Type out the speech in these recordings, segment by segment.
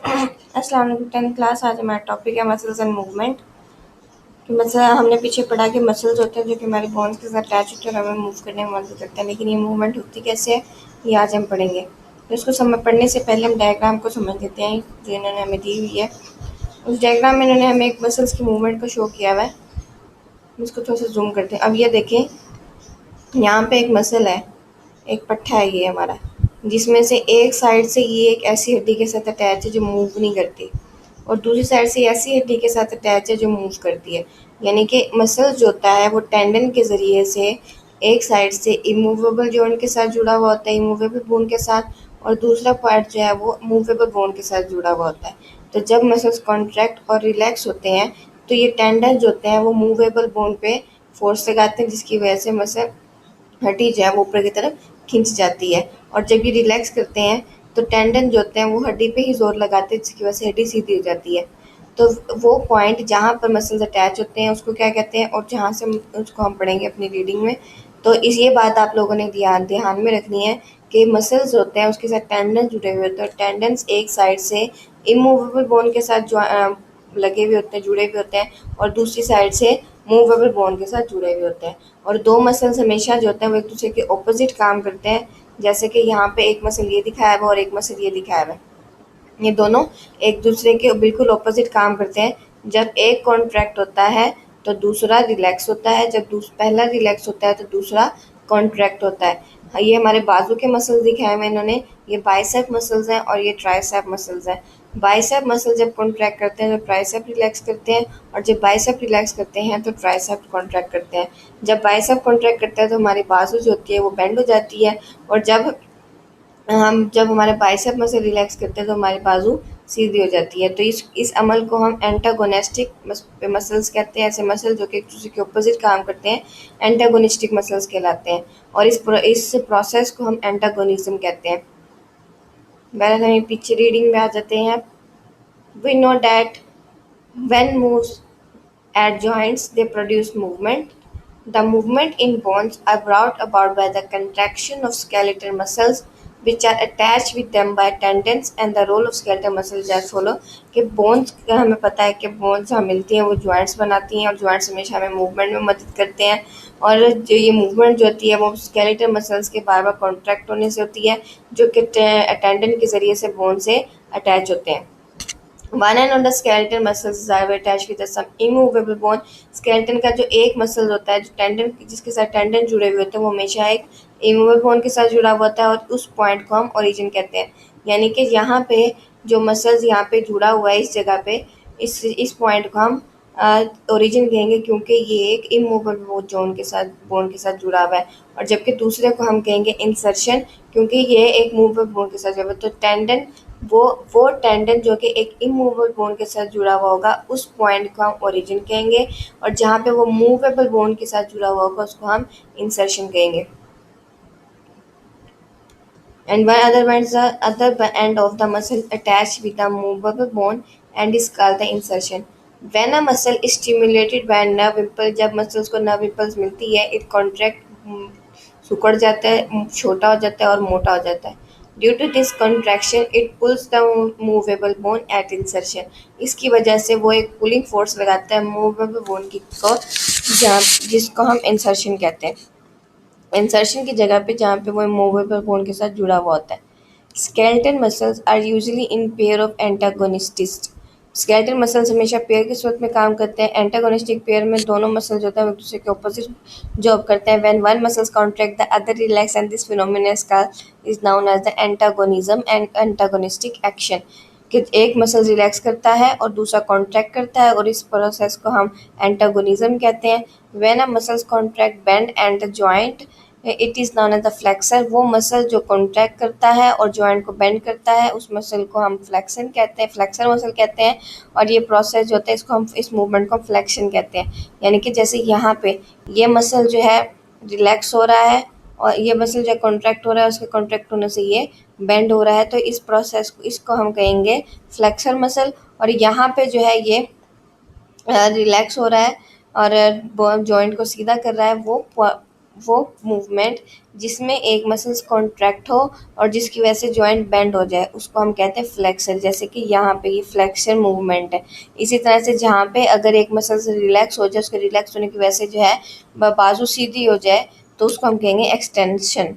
अस्सलाम वालेकुम। 10th class. आज हमारा टॉपिक है मसल्स एंड मूवमेंट। कि मतलब हमने पीछे पढ़ा कि मसल्स होते हैं जो कि हमारे बोन्स के साथ अटैच होते हैं और हमें मूव करने में मदद करते हैं, लेकिन ये मूवमेंट होती कैसे है ये आज हम पढ़ेंगे। तो इसको पढ़ने से पहले हम डायग्राम को समझ लेते हैं जो इन्होंने हमें दी हुई है। उस डायग्राम में इन्होंने हमें एक मसल्स की मूवमेंट को शो किया हुआ है। इसको थोड़ा सा जूम करते हैं। अब ये देखें, यहाँ पे एक मसल है, एक पट्टा है ये हमारा, जिसमें से एक साइड से ये एक ऐसी हड्डी के साथ अटैच है जो मूव नहीं करती, और दूसरी साइड से ऐसी हड्डी के साथ अटैच है जो मूव करती है। यानी कि मसल जो होता है वो टेंडन के ज़रिए से एक साइड से इमूवेबल जॉइंट के साथ जुड़ा हुआ होता है, इमूवेबल बोन के साथ, और दूसरा पार्ट जो है वो मूवेबल बोन के साथ जुड़ा हुआ होता है। तो जब मसल्स कॉन्ट्रैक्ट और रिलैक्स होते हैं तो ये टेंडन जो होते हैं वो मूवेबल बोन पे फोर्स लगाते हैं, जिसकी वजह से मसल हड्डी जो है वो ऊपर की तरफ खिंच जाती है। और जब ये रिलैक्स करते हैं तो टेंडन जो होते हैं वो हड्डी पे ही जोर लगाते हैं, जिसकी वजह से हड्डी सीधी हो जाती है। तो वो पॉइंट जहाँ पर मसल्स अटैच होते हैं उसको क्या कहते हैं, और जहाँ से उसको हम पढ़ेंगे अपनी रीडिंग में। तो इस ये बात आप लोगों ने ध्यान में रखनी है कि मसल्स होते हैं उसके साथ टेंडन जुड़े हुए होते हैं, और टेंडन्स एक साइड से इमूवेबल बोन के साथ लगे हुए होते हैं, जुड़े हुए होते हैं, और दूसरी साइड से मूवेबल बोन के साथ जुड़े हुए होते हैं। और दो मसल्स हमेशा जो होते हैं वो एक दूसरे के ऑपोजिट काम करते हैं। जैसे कि यहाँ पे एक मसल ये दिखाया हुआ है और एक मसल ये दिखाया हुआ है, ये दोनों एक दूसरे के बिल्कुल ऑपोजिट काम करते हैं। जब एक कॉन्ट्रैक्ट होता है तो दूसरा रिलैक्स होता है, जब पहला रिलैक्स होता है तो दूसरा कॉन्ट्रैक्ट होता है। ये हमारे बाजू के मसल्स दिखाए हुए इन्होंने, ये बाइसेप मसल्स हैं और ये ट्राइसेप मसल्स हैं। बाइसेप मसल जब कॉन्ट्रैक्ट करते हैं तो ट्राइसेप रिलैक्स करते हैं, और जब बाइसेप रिलैक्स करते हैं तो ट्राइसेप कॉन्ट्रैक्ट करते हैं। जब बाइसेप कॉन्ट्रैक्ट करता है तो हमारी बाजू जो होती है वो बेंड हो जाती है, और जब हमारे बाइसेप मसल रिलैक्स करते हैं तो हमारी बाजू सीधी हो जाती है। तो इस अमल को हम एंटागोनिस्टिक मसल्स कहते हैं। ऐसे मसल जो कि एक दूसरे के ऑपोजिट काम करते हैं एंटागोनिस्टिक मसल्स कहलाते हैं, और इस प्रोसेस को हम एंटागोनिज्म कहते हैं। पहले हम पीछे रीडिंग में आ जाते हैं। We know that when moves at joints, they produce movement. The movement in bones are brought about by the contraction of skeletal muscles, which are attached with them by tendons, and the role of skeletal muscles as follow। कि bones का हमें पता है कि bones हम मिलती हैं वो joints बनाती हैं, और joints हमेशा हमें movement में मदद करते हैं। और जो ये movement जो होती है वो skeletal muscles के बार बार contract होने से होती है, जो कि tendon के ज़रिए से bone से attach होते हैं। One and on the skeletal muscles are attached with some immovable bone। skeleton का जो एक मसल होता है जो टेंडन जिसके साथ टेंडन जुड़े हुए होते हैं वो हमेशा एक इमूवेबल बोन के साथ जुड़ा हुआ होता है, और उस पॉइंट को हम ओरिजिन कहते हैं। यानी कि यहाँ पे जो मसल्स यहाँ पे जुड़ा हुआ है इस जगह पे, इस पॉइंट को हम ओरिजिन कहेंगे, क्योंकि ये एक इमूवेबल बोन के साथ जुड़ा हुआ है। और जबकि दूसरे को हम कहेंगे इंसर्शन, क्योंकि ये एक मूवेबल बोन के साथ जुड़ा हुआ है। तो टेंडन वो टेंडन जो कि एक इमूवेबल बोन के साथ जुड़ा हुआ होगा उस पॉइंट को हम ओरिजिन कहेंगे, और जहाँ पे वो मूवेबल बोन के साथ जुड़ा हुआ होगा उसको हम इंसर्शन कहेंगे। And one other end of the muscle attached with the movable bone and is called the insertion। When a muscle is stimulated by a nerve impulse, जब मसल्स को nerve impulse मिलती है, it contract सिकुड़ जाता है, छोटा हो जाता है और मोटा हो जाता है। Due to this contraction, it pulls the movable bone at insertion। इसकी वजह से वो एक पुलिंग फोर्स लगाता है movable bone को, जिसको हम इंसर्शन कहते हैं। इंसर्शन की जगह पे जहाँ पे वो मूवेबल बोन के साथ जुड़ा हुआ होता है। Skeletal muscles are usually in pair of antagonists. Skeletal muscles हमेशा पेयर के सूरत में काम करते हैं। एंटागोनिस्टिक पेयर में दोनों मसल जो होता है वो एक दूसरे के ऑपोजिट जॉब करते हैं। When one muscles contract the other relax, and this phenomena is known as the antagonism and antagonistic action. कि एक मसल रिलैक्स करता है और दूसरा कॉन्ट्रैक्ट करता है, और इस प्रोसेस को हम एंटागोनिज्म कहते हैं। When a muscles contract bend and the joint, it is known as the flexor. वो मसल जो कॉन्ट्रैक्ट करता है और जॉइंट को बेंड करता है उस मसल को हम फ्लेक्शन कहते हैं, फ्लेक्सर मसल कहते हैं। और ये प्रोसेस जो होता है इसको हम इस मूवमेंट को फ्लेक्शन कहते हैं। यानी कि जैसे यहाँ पे ये मसल जो है रिलैक्स हो रहा है, और ये मसल जो कॉन्ट्रैक्ट हो रहा है उसके कॉन्ट्रैक्ट होने से ये बेंड हो रहा है, तो इस प्रोसेस को इसको हम कहेंगे फ्लेक्सर मसल। और यहाँ पे जो है ये रिलैक्स हो रहा है और जॉइंट को सीधा कर रहा है, वो वो मूवमेंट जिसमें एक मसल्स कॉन्ट्रैक्ट हो और जिसकी वजह से जॉइंट बेंड हो जाए उसको हम कहते हैं फ्लेक्सर। जैसे कि यहाँ पे ये फ्लेक्सर मूवमेंट है। इसी तरह से जहाँ पे अगर एक मसल्स रिलैक्स हो जाए, उसके रिलैक्स होने की वजह से जो है बाजू सीधी हो जाए, तो उसको हम कहेंगे extension.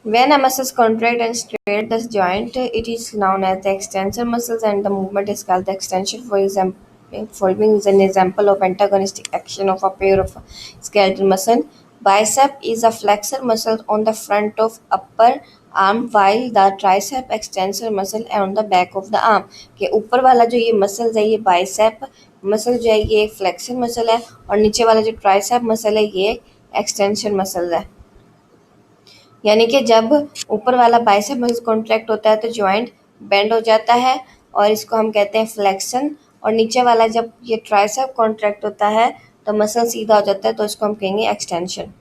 When a muscles contract and straight the joint, it is known as the extensor muscles, and the movement is called the extension. For example, following is an example of antagonistic action of a pair of skeletal muscle. Bicep is a flexor muscle on the front of upper arm, while the tricep extensor muscle है on the back of the arm. कि ऊपर वाला जो ये muscles है, ये bicep muscle जो है ये एक फ्लेक्सर मसल है, और नीचे वाला जो ट्राइसेप मसल है ये एक्सटेंशन मसल है। यानी कि जब ऊपर वाला बाइसेप मसल कॉन्ट्रैक्ट होता है तो जॉइंट बेंड हो जाता है, और इसको हम कहते हैं फ्लेक्शन। और नीचे वाला जब ये ट्राइसेप कॉन्ट्रैक्ट होता है तो मसल सीधा हो जाता है, तो इसको हम कहेंगे extension.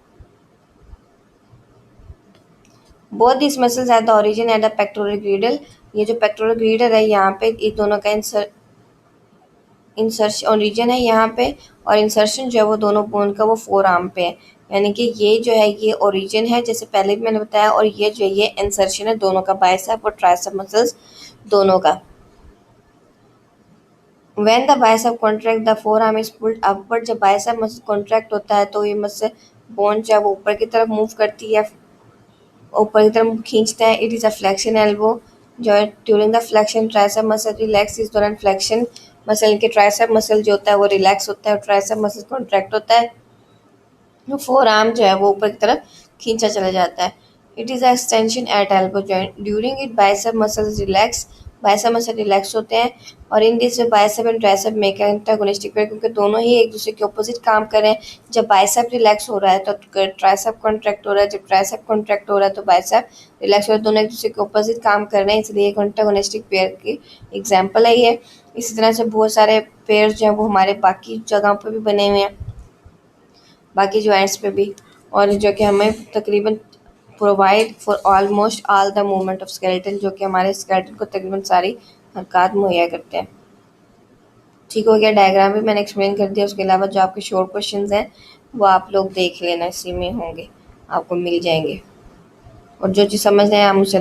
Both this muscles at the origin at the pectoral girdle. ये जो पेक्टोरल ग्रीडल है यहाँ पे ये दोनों का इंसर्शन ओरिजिन है यहाँ पे, और इंसर्शन जो है वो दोनों बोन का वो फोर आर्म पे है। यानी कि ये जो है ये ओरिजिन है, जैसे पहले भी मैंने बताया, और ये जो है ये इंसर्शन है दोनों का, बाइसेप और ट्राइसेप मसल्स दोनों का। When the bicep contract, the forearm is pulled upward। जब बाइसेप मसल कॉन्ट्रैक्ट होता है तो ये मसल बोन जो है वो ऊपर की तरफ मूव करती है, ऊपर की तरफ खींचता है। It is a flexion elbow जो है during the flexion tricep muscle relax. इस दौरान फ्लेक्शन मसल के ट्राइसेप मसल जो होता है वो रिलैक्स होता है और ट्राइसेप मसल कॉन्ट्रैक्ट होता है, फोर आर्म जो है वो ऊपर की तरफ खींचा चला जाता है। It is extension at elbow joint during it bicep muscles relax. Bicep muscle relax होते हैं, और in this bicep and tricep make antagonistic pair, क्योंकि दोनों ही एक दूसरे के ऑपोजिट काम कर रहे हैं। जब बाइसेप रिलैक्स हो रहा है तो ट्राइसेप कॉन्ट्रैक्ट हो रहा है, जब ट्राइसेप कॉन्ट्रैक्ट हो रहा है तो बाइसेप रिलैक्स हो रहा है। दोनों एक दूसरे के ऑपोजिट काम कर रहे हैं, इसलिए एक एंटागोनिस्टिक पेयर की एग्जाम्पल है ये। इसी तरह से बहुत सारे पेयर जो हैं वो हमारे बाकी जगहों पर भी बने हुए हैं, बाकी जॉइंट्स पे भी, और जो कि हमें तकरीबन provide for almost all the movement of skeleton, जो कि हमारे स्केलेटन को तकरीबन सारी हरकत मुहैया करते हैं। ठीक हो गया, डायग्राम भी मैंने एक्सप्लेन कर दिया। उसके अलावा जो आपके शॉर्ट क्वेश्चंस हैं वो आप लोग देख लेना, इसी में होंगे, आपको मिल जाएंगे, और जो चीज़ समझ नहीं आए आप मुझसे